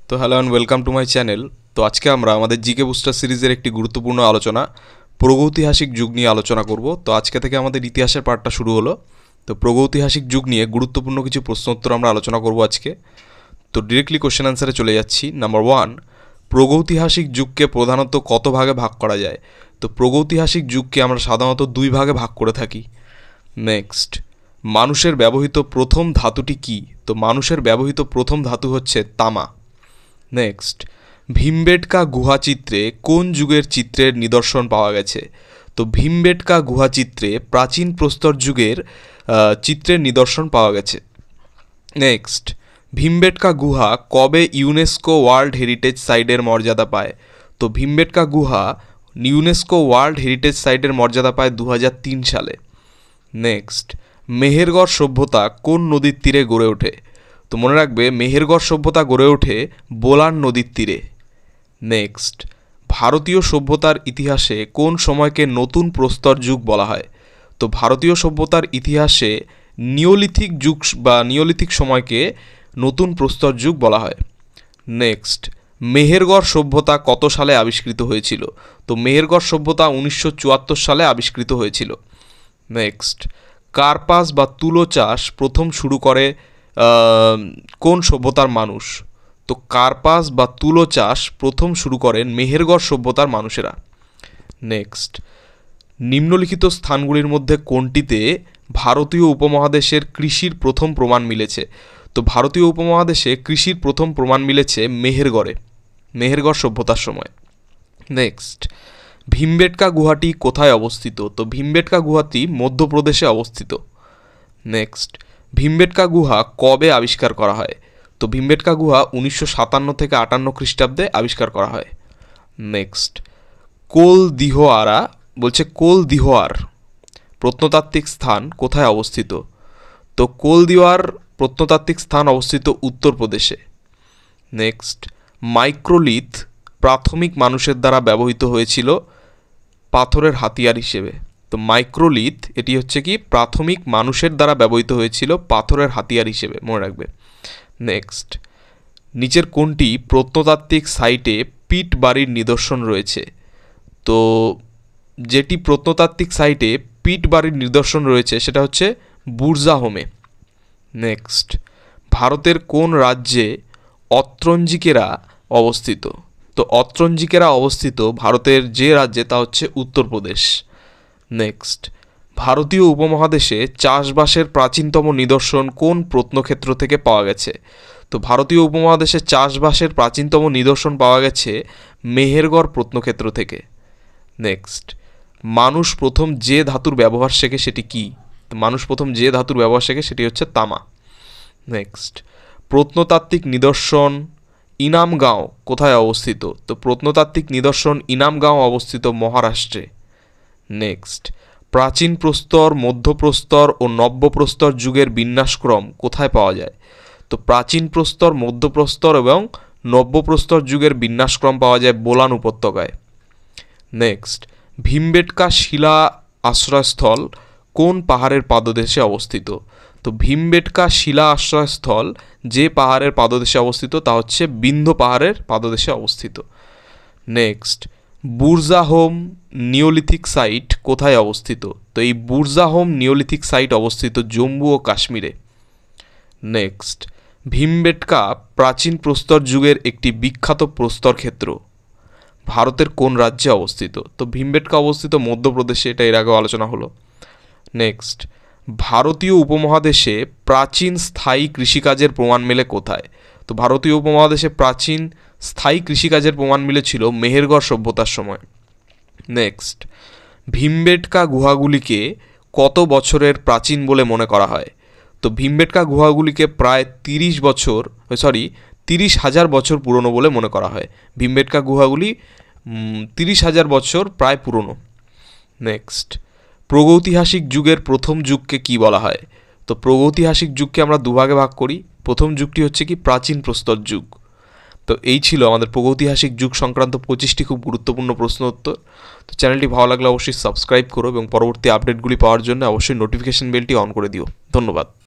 তো hello and welcome to my channel. তো আজকে আমরা আমাদের জিকে বুস্টার সিরিজের একটি গুরুত্বপূর্ণ আলোচনা প্রাগৈতিহাসিক যুগ নিয়ে আলোচনা করব। তো আজকে থেকে আমাদের ইতিহাসের পার্টটা শুরু হলো। তো প্রাগৈতিহাসিক যুগ নিয়ে গুরুত্বপূর্ণ কিছু প্রশ্ন উত্তর আমরা আলোচনা করব আজকে। তো ডিরেক্টলি কোশ্চেন অ্যান্সারে চলে যাচ্ছি। নাম্বার 1, প্রাগৈতিহাসিক যুগকে প্রধানত কত ভাগে ভাগ করা যায়? তো প্রাগৈতিহাসিক যুগকে আমরা সাধারণত 2 ভাগে ভাগ করে থাকি। নেক্সট, মানুষের ব্যবহৃত প্রথম ধাতুটি কী? তো মানুষের ব্যবহৃত প্রথম ধাতু হচ্ছে তামা। নেক্সট, ভীমবেটকা গুহাচিত্রে কোন যুগের চিত্রের নিদর্শন পাওয়া গেছে? তো ভীমবেটকা গুহাচিত্রে প্রাচীন প্রস্তর যুগের চিত্রের নিদর্শন পাওয়া গেছে। নেক্সট, ভীমবেটকা গুহা কবে ইউনেস্কো ওয়ার্ল্ড হেরিটেজ সাইটের মর্যাদা পায়? তো ভীমবেটকা গুহা ইউনেস্কো ওয়ার্ল্ড হেরিটেজ সাইটের মর্যাদা পায় 2003 সালে। নেক্সট, মেহেরগড় সভ্যতা কোন নদীর তীরে গড়ে ওঠে? তো মনে রাখবে, মেহেরগড় সভ্যতা গড়ে ওঠে বোলান নদীর তীরে। নেক্সট, ভারতীয় সভ্যতার ইতিহাসে কোন সময়কে নতুন প্রস্তর যুগ বলা হয়? তো ভারতীয় সভ্যতার ইতিহাসে নিওলিথিক যুগ বা নিওলিথিক সময়কে নতুন প্রস্তর যুগ বলা হয়। নেক্সট, মেহেরগড় সভ্যতা কত সালে আবিষ্কৃত হয়েছিল? তো মেহেরগড় সভ্যতা 1974 সালে আবিষ্কৃত হয়েছিল। নেক্সট, কার্পাস বা তুলো চাষ প্রথম শুরু করে কোন সভ্যতার মানুষ? তো কার্পাস বা তুলো চাষ প্রথম শুরু করেন মেহেরগড় সভ্যতার মানুষেরা। নেক্সট, নিম্নলিখিত স্থানগুলির মধ্যে কোনটিতে ভারতীয় উপমহাদেশের কৃষির প্রথম প্রমাণ মিলেছে? তো ভারতীয় উপমহাদেশে কৃষির প্রথম প্রমাণ মিলেছে মেহেরগড়ে, মেহেরগড় সভ্যতার সময়। নেক্সট, ভীমবেটকা গুহাটি কোথায় অবস্থিত? তো ভীমবেটকা গুহাটি মধ্যপ্রদেশে অবস্থিত। নেক্সট, ভীমবেটকা গুহা কবে আবিষ্কার করা হয়? তো ভীমবেটকা গুহা 1957 থেকে 58 খ্রিস্টাব্দে আবিষ্কার করা হয়। নেক্সট, কোলদিহোয়ারা বলছে কোলদিহোয়ার প্রত্নতাত্ত্বিক স্থান কোথায় অবস্থিত? তো কোলদিওয়ার প্রত্নতাত্ত্বিক স্থান অবস্থিত উত্তরপ্রদেশে। নেক্সট, মাইক্রোলিথ প্রাথমিক মানুষের দ্বারা ব্যবহৃত হয়েছিল পাথরের হাতিয়ার হিসেবে। তো মাইক্রোলিথ এটি হচ্ছে কি প্রাথমিক মানুষের দ্বারা ব্যবহৃত হয়েছিল পাথরের হাতিয়ার হিসেবে, মনে রাখবে। নেক্সট, নিচের কোনটি প্রত্নতাত্ত্বিক সাইটে পিট বাড়ির নিদর্শন রয়েছে? তো যেটি প্রত্নতাত্ত্বিক সাইটে পিট বাড়ির নিদর্শন রয়েছে সেটা হচ্ছে বুরজাহোমে। নেক্সট, ভারতের কোন রাজ্যে অত্রঞ্জিকেরা অবস্থিত? তো অত্রঞ্জিকেরা অবস্থিত ভারতের যে রাজ্যে তা হচ্ছে উত্তরপ্রদেশ। নেক্সট, ভারতীয় উপমহাদেশে চাষবাসের প্রাচীনতম নিদর্শন কোন প্রত্নক্ষেত্র থেকে পাওয়া গেছে? তো ভারতীয় উপমহাদেশে চাষবাসের প্রাচীনতম নিদর্শন পাওয়া গেছে মেহেরগড় প্রত্নক্ষেত্র থেকে। নেক্সট, মানুষ প্রথম যে ধাতুর ব্যবহার শেখে সেটি কি? তো মানুষ প্রথম যে ধাতুর ব্যবহার শেখে সেটি হচ্ছে তামা। নেক্সট, প্রত্নতাত্ত্বিক নিদর্শন ইনামগাঁও কোথায় অবস্থিত? তো প্রত্নতাত্ত্বিক নিদর্শন ইনামগাঁও অবস্থিত মহারাষ্ট্রে। নেক্সট, প্রাচীন প্রস্তর, মধ্যপ্রস্তর ও নব্যপ্রস্তর যুগের বিন্যাসক্রম কোথায় পাওয়া যায়? তো প্রাচীন প্রস্তর, মধ্যপ্রস্তর এবং নব্যপ্রস্তর যুগের বিন্যাসক্রম পাওয়া যায় বোলান উপত্যকায়। নেক্সট, ভীমবেটকা শিলা আশ্রয়স্থল কোন পাহাড়ের পাদদেশে অবস্থিত? তো ভীমবেটকা শিলা আশ্রয়স্থল যে পাহাড়ের পাদদেশে অবস্থিত তা হচ্ছে বিন্ধ্য পাহাড়ের পাদদেশে অবস্থিত। নেক্সট, বুরজাহোম নিওলিথিক সাইট কোথায় অবস্থিত? তো এই বুরজাহোম নিওলিথিক সাইট অবস্থিত জম্মু ও কাশ্মীরে। নেক্সট, ভীমবেটকা প্রাচীন প্রস্তর যুগের একটি বিখ্যাত প্রস্তর ক্ষেত্র ভারতের কোন রাজ্যে অবস্থিত? তো ভীমবেটকা অবস্থিত মধ্যপ্রদেশে, এটা এর আগেও আলোচনা হলো। নেক্সট, ভারতীয় উপমহাদেশে প্রাচীন স্থায়ী কৃষিকাজের প্রমাণ মেলে কোথায়? তো ভারতীয় উপমহাদেশে প্রাচীন স্থায়ী কৃষিকাজের প্রমাণ মিলেছিল মেহেরগড় সভ্যতার সময়। নেক্সট, ভীমবেটকা গুহাগুলিকে কত বছরের প্রাচীন বলে মনে করা হয়? তো ভীমবেটকা গুহাগুলিকে প্রায় 30,000 বছর পুরনো বলে মনে করা হয়। ভীমবেটকা গুহাগুলি 30,000 বছর প্রায় পুরনো। নেক্সট, প্রাগৈতিহাসিক যুগের প্রথম যুগকে কি বলা হয়? তো প্রাগৈতিহাসিক যুগকে আমরা দুভাগে ভাগ করি। প্রথম যুগটি হচ্ছে কি প্রাচীন প্রস্তর যুগ। তো এই ছিল আমাদের প্রাগৈতিহাসিক যুগ সংক্রান্ত 25টি খুব গুরুত্বপূর্ণ প্রশ্ন উত্তর। তো চ্যানেলটি ভালো লাগলে অবশ্যই সাবস্ক্রাইব করো এবং পরবর্তী আপডেটগুলি পাওয়ার জন্য অবশ্যই নোটিফিকেশন বেলটি অন করে দিও। ধন্যবাদ।